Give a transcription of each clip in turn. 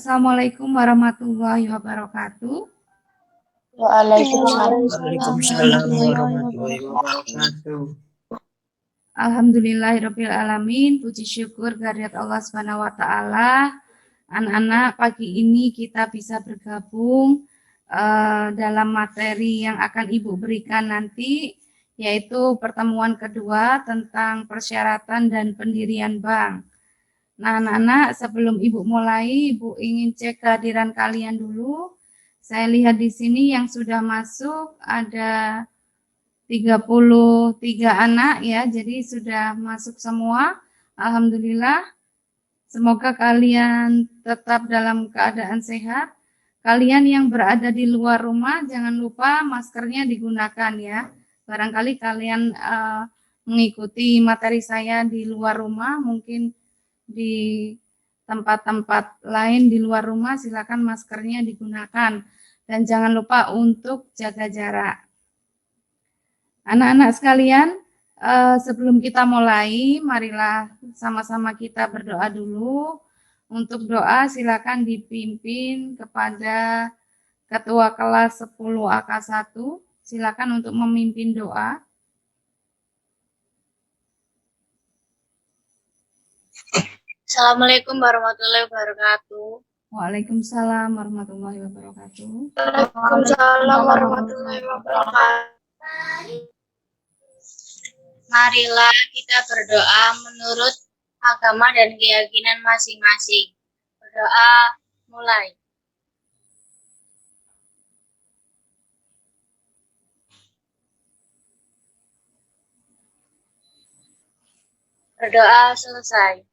Assalamualaikum warahmatullahi wabarakatuh. Waalaikumsalam warahmatullahi wabarakatuh. Alhamdulillahirabbil alamin. Puji syukur kehadirat Allah Subhanahu wa taala. Anak-anak, pagi ini kita bisa bergabung dalam materi yang akan Ibu berikan nanti, yaitu pertemuan kedua tentang persyaratan dan pendirian bank. Nah, anak-anak, sebelum Ibu mulai, Ibu ingin cek kehadiran kalian dulu. Saya lihat di sini yang sudah masuk ada 33 anak ya, jadi sudah masuk semua. Alhamdulillah. Semoga kalian tetap dalam keadaan sehat. Kalian yang berada di luar rumah, jangan lupa maskernya digunakan ya. Barangkali kalian mengikuti materi saya di luar rumah, mungkin di tempat-tempat lain di luar rumah, silakan maskernya digunakan. Dan jangan lupa untuk jaga jarak. Anak-anak sekalian, sebelum kita mulai, marilah sama-sama kita berdoa dulu. Untuk doa silakan dipimpin kepada Ketua Kelas 10 AK1. Silakan untuk memimpin doa. Assalamualaikum warahmatullahi wabarakatuh. Waalaikumsalam warahmatullahi wabarakatuh. Waalaikumsalam warahmatullahi wabarakatuh. Marilah kita berdoa menurut agama dan keyakinan masing-masing. Berdoa mulai. Berdoa selesai.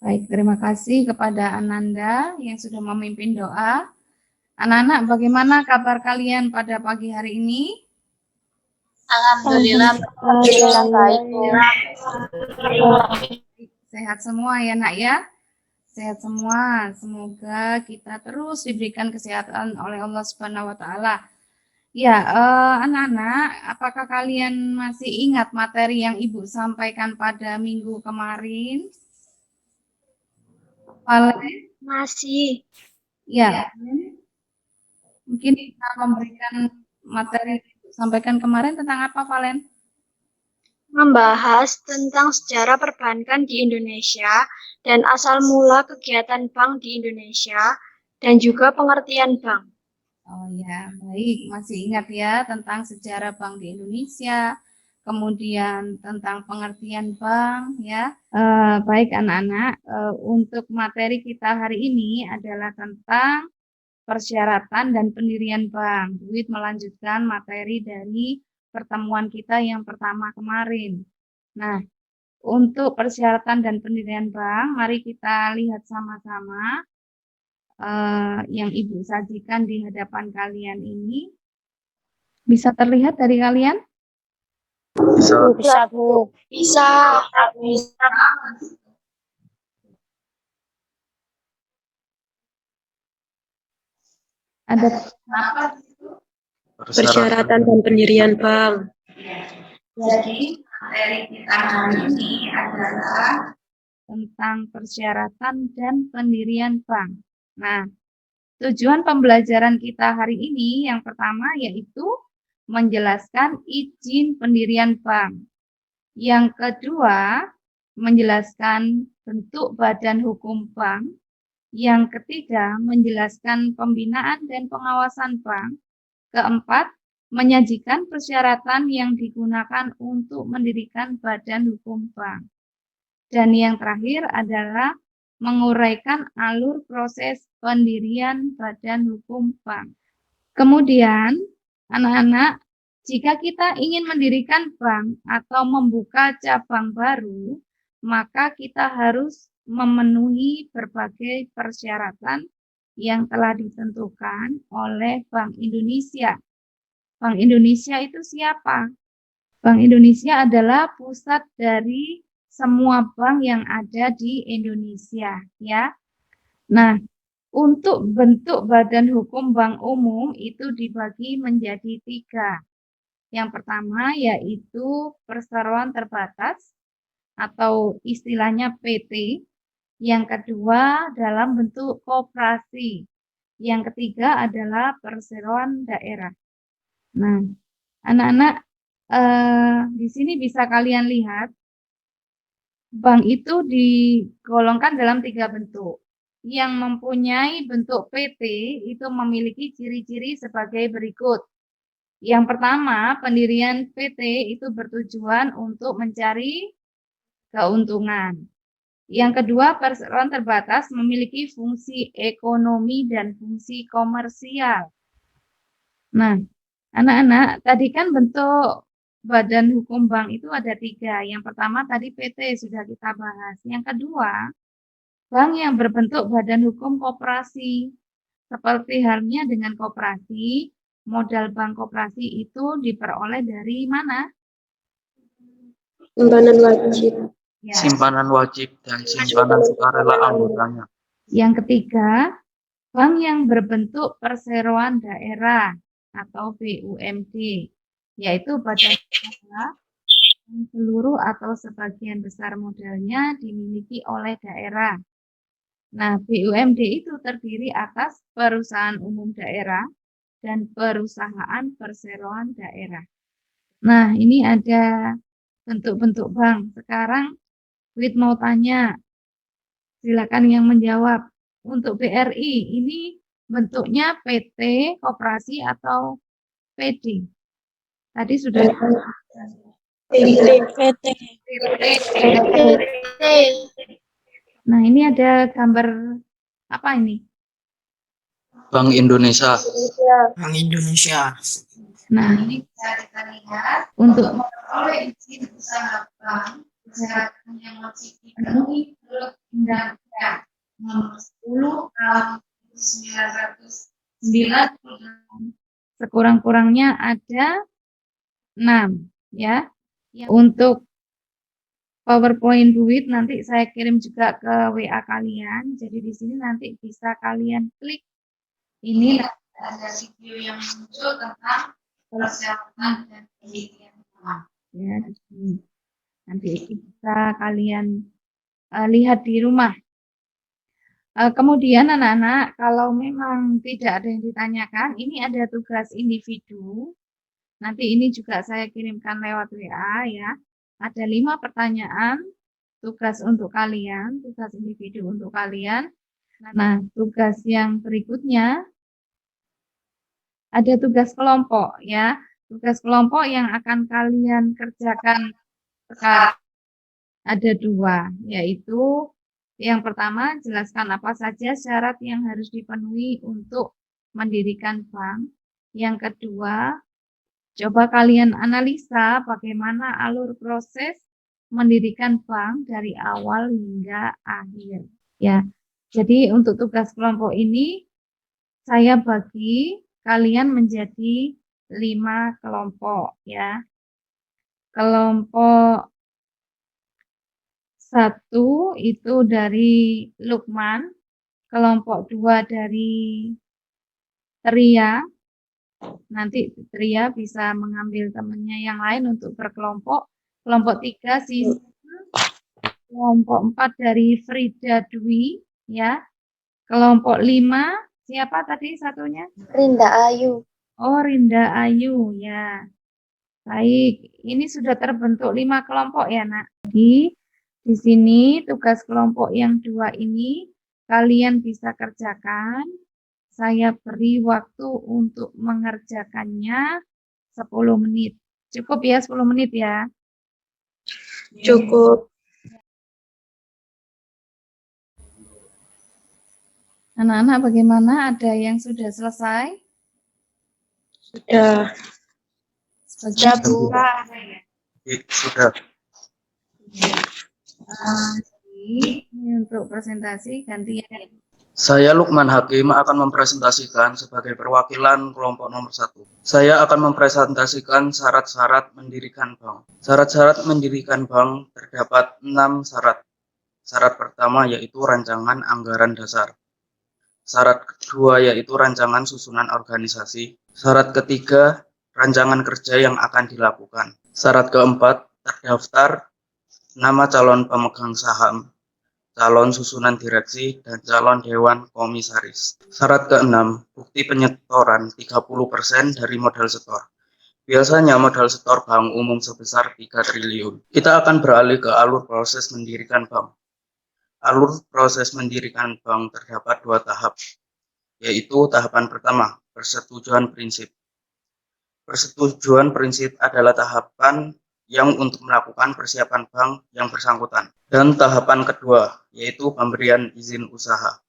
Baik, terima kasih kepada Ananda yang sudah memimpin doa. Anak-anak, bagaimana kabar kalian pada pagi hari ini? Alhamdulillah baik. Sehat semua ya nak ya? Sehat semua. Semoga kita terus diberikan kesehatan oleh Allah Subhanahu wa taala. Ya, anak-anak, apakah kalian masih ingat materi yang Ibu sampaikan pada minggu kemarin? Valen? Masih. Ya. Mungkin kita memberikan materi yang Ibu sampaikan kemarin tentang apa, Valen? Membahas tentang sejarah perbankan di Indonesia dan asal mula kegiatan bank di Indonesia dan juga pengertian bank. Oh ya, baik. Masih ingat ya tentang sejarah bank di Indonesia, kemudian tentang pengertian bank ya. Baik anak-anak, untuk materi kita hari ini adalah tentang persyaratan dan pendirian bank. Duit melanjutkan materi dari pertemuan kita yang pertama kemarin. Nah, untuk persyaratan dan pendirian bank, mari kita lihat sama-sama yang Ibu sajikan di hadapan kalian ini. Bisa terlihat dari kalian? Bisa, Bu. Bisa. Ada persyaratan dan pendirian bank. Jadi materi kita hari ini adalah tentang persyaratan dan pendirian bank. Nah, tujuan pembelajaran kita hari ini yang pertama yaitu menjelaskan izin pendirian bank. Yang kedua, menjelaskan bentuk badan hukum bank. Yang ketiga, menjelaskan pembinaan dan pengawasan bank. Keempat, menyajikan persyaratan yang digunakan untuk mendirikan badan hukum bank. Dan yang terakhir adalah menguraikan alur proses pendirian badan hukum bank. Kemudian, anak-anak, jika kita ingin mendirikan bank atau membuka cabang baru, maka kita harus memenuhi berbagai persyaratan yang telah ditentukan oleh Bank Indonesia. Bank Indonesia itu siapa? Bank Indonesia adalah pusat dari semua bank yang ada di Indonesia, ya. Nah, untuk bentuk badan hukum bank umum itu dibagi menjadi 3. Yang pertama yaitu perseroan terbatas atau istilahnya PT. Yang kedua dalam bentuk koperasi. Yang ketiga adalah perseroan daerah. Nah, anak-anak di sini bisa kalian lihat bank itu digolongkan dalam 3 bentuk. Yang mempunyai bentuk PT itu memiliki ciri-ciri sebagai berikut. Yang pertama, pendirian PT itu bertujuan untuk mencari keuntungan. Yang kedua, perseroan terbatas memiliki fungsi ekonomi dan fungsi komersial. Nah, anak-anak, tadi kan bentuk badan hukum bank itu ada 3. Yang pertama tadi PT sudah kita bahas. Yang kedua, bank yang berbentuk badan hukum koperasi. Seperti halnya dengan koperasi, modal bank koperasi itu diperoleh dari mana? Simpanan wajib. Ya. Simpanan wajib dan simpanan sukarela anggotanya. Yang ketiga, bank yang berbentuk perseroan daerah atau BUMD, yaitu badan usaha yang seluruh atau sebagian besar modalnya dimiliki oleh daerah. Nah, BUMD itu terdiri atas perusahaan umum daerah dan perusahaan perseroan daerah. Nah, ini ada bentuk-bentuk bank. Sekarang Wid mau tanya, silakan yang menjawab. Untuk BRI, ini bentuknya PT, koperasi atau PD? Tadi sudah PT. Nah, ini ada gambar apa ini? Bank Indonesia. Bank Indonesia. Nah, ini bisa kita lihat untuk memperoleh izin usaha bank, persyaratan yang wajib dipenuhi menurut Undang-Undang Nomor 10 Tahun 1998. Sekurang-kurangnya ada 6, ya. Untuk PowerPoint Buit nanti saya kirim juga ke WA kalian. Jadi di sini nanti bisa kalian klik. Ini ada video yang muncul tentang persyaratan dan penelitian bank. Ya, di sini. Nanti bisa kalian lihat di rumah. Kemudian anak-anak, kalau memang tidak ada yang ditanyakan, ini ada tugas individu. Nanti ini juga saya kirimkan lewat WA ya. Ada 5 pertanyaan tugas untuk kalian, tugas individu untuk kalian. Nah, tugas yang berikutnya ada tugas kelompok ya. Tugas kelompok yang akan kalian kerjakan sekarang ada 2, yaitu yang pertama jelaskan apa saja syarat yang harus dipenuhi untuk mendirikan bank. Yang kedua, coba kalian analisa bagaimana alur proses mendirikan bank dari awal hingga akhir. Ya, jadi untuk tugas kelompok ini saya bagi kalian menjadi 5 kelompok ya. Kelompok 1 itu dari Lukman, kelompok 2 dari Tria. Nanti Tria bisa mengambil temannya yang lain untuk berkelompok. Kelompok 3 Sisi, kelompok 4 dari Frida Dwi ya. Kelompok 5 siapa tadi satunya? Rinda Ayu. Oh, Rinda Ayu ya. Baik, ini sudah terbentuk 5 kelompok ya, Nak. Jadi di sini tugas kelompok yang 2 ini kalian bisa kerjakan. Saya beri waktu untuk mengerjakannya 10 menit. Cukup ya 10 menit ya? Cukup. Anak-anak bagaimana? Ada yang sudah selesai? Sudah. Sudah Bu. Sudah. Jadi ini untuk presentasi gantian. Saya Lukman Hakim akan mempresentasikan sebagai perwakilan kelompok nomor 1. Saya akan mempresentasikan syarat-syarat mendirikan bank. Syarat-syarat mendirikan bank terdapat 6 syarat. Syarat pertama yaitu rancangan anggaran dasar. Syarat kedua yaitu rancangan susunan organisasi. Syarat ketiga, rancangan kerja yang akan dilakukan. Syarat keempat, terdaftar nama calon pemegang saham. calon susunan direksi, dan calon dewan komisaris. Syarat ke-6, bukti penyetoran 30% dari modal setor. Biasanya modal setor bank umum sebesar 3 triliun. Kita akan beralih ke alur proses mendirikan bank. Alur proses mendirikan bank terdapat 2 tahap, yaitu tahapan pertama, persetujuan prinsip. Persetujuan prinsip adalah tahapan yang untuk melakukan persiapan bank yang bersangkutan. Dan tahapan kedua, yaitu pemberian izin usaha.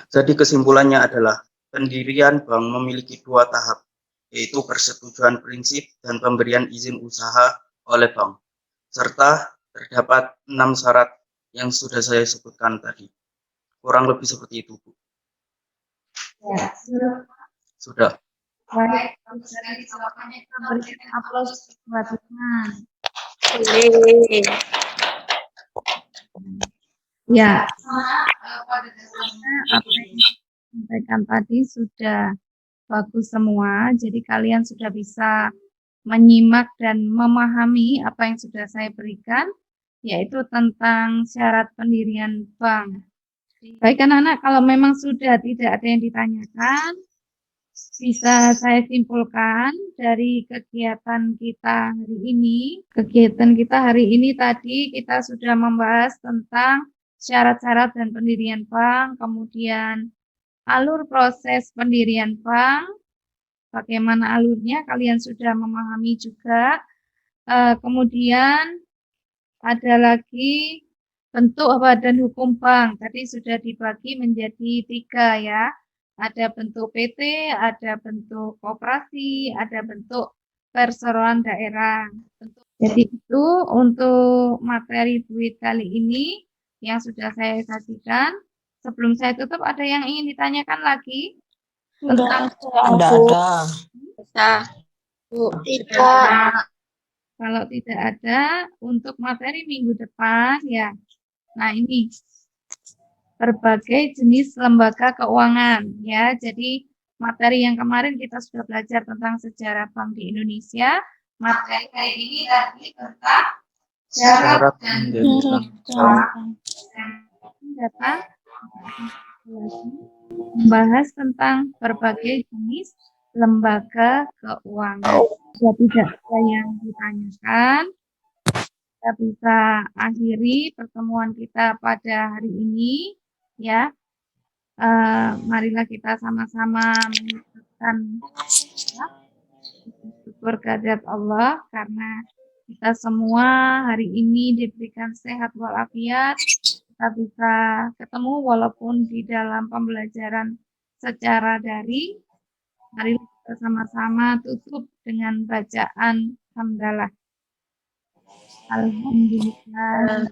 Jadi kesimpulannya adalah pendirian bank memiliki 2 tahap, yaitu persetujuan prinsip dan pemberian izin usaha oleh bank. Serta terdapat 6 syarat yang sudah saya sebutkan tadi. Kurang lebih seperti itu, Bu. Ya, Sudah. baik, kita berikan aplaus buat Lukman. Ya, pada dasarnya apa yang disampaikan tadi sudah bagus semua. Jadi kalian sudah bisa menyimak dan memahami apa yang sudah saya berikan, yaitu tentang syarat pendirian bank. Baik anak-anak, kalau memang sudah tidak ada yang ditanyakan, bisa saya simpulkan dari kegiatan kita hari ini. Kegiatan kita hari ini tadi kita sudah membahas tentang syarat-syarat dan pendirian bank, kemudian alur proses pendirian bank, bagaimana alurnya kalian sudah memahami juga. Kemudian ada lagi bentuk badan hukum bank, tadi sudah dibagi menjadi 3 ya. Ada bentuk PT, ada bentuk koperasi, ada bentuk perseroan daerah. Jadi itu untuk materi duit kali ini yang sudah saya sajikan. Sebelum saya tutup, ada yang ingin ditanyakan lagi? Tentang Ada. Tidak. Kalau tidak ada, untuk materi minggu depan ya. Nah ini berbagai jenis lembaga keuangan ya. Jadi materi yang kemarin kita sudah belajar tentang sejarah bank di Indonesia. Materi kali ini tadi tentang syarat dan data membahas tentang berbagai jenis lembaga keuangan. Jika tidak ada yang ditanyakan, kita bisa akhiri pertemuan kita pada hari ini ya. Marilah kita sama-sama mengucapkan syukur kehadirat Allah karena kita semua hari ini diberikan sehat walafiat. Kita bisa ketemu walaupun di dalam pembelajaran secara daring. Mari kita sama-sama tutup dengan bacaan hamdalah. Alhamdulillah.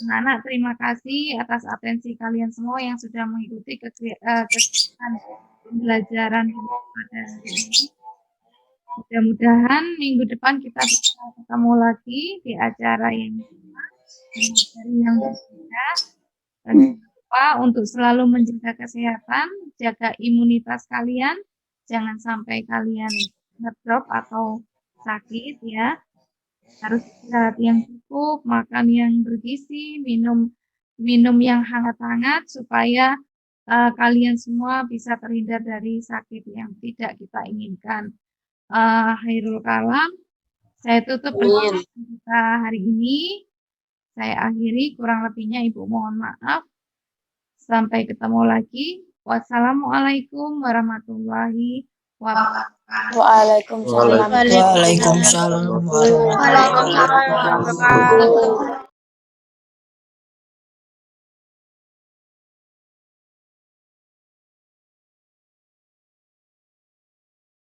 Anak-anak, terima kasih atas atensi kalian semua yang sudah mengikuti kegiatan pembelajaran pada hari ini. Mudah-mudahan minggu depan kita bisa ketemu lagi di acara yang sama, yang berbeda. Dan jangan lupa untuk selalu menjaga kesehatan, jaga imunitas kalian, jangan sampai kalian ngedrop atau sakit ya. Harus istirahat yang cukup, makan yang bergizi, minum yang hangat-hangat supaya kalian semua bisa terhindar dari sakit yang tidak kita inginkan. Khairul kalam, saya tutup pertemuan kita hari ini. Saya akhiri, kurang lebihnya Ibu mohon maaf. Sampai ketemu lagi. Wassalamualaikum warahmatullahi wabarakatuh. Waalaikumsalam warahmatullahi wabarakatuh.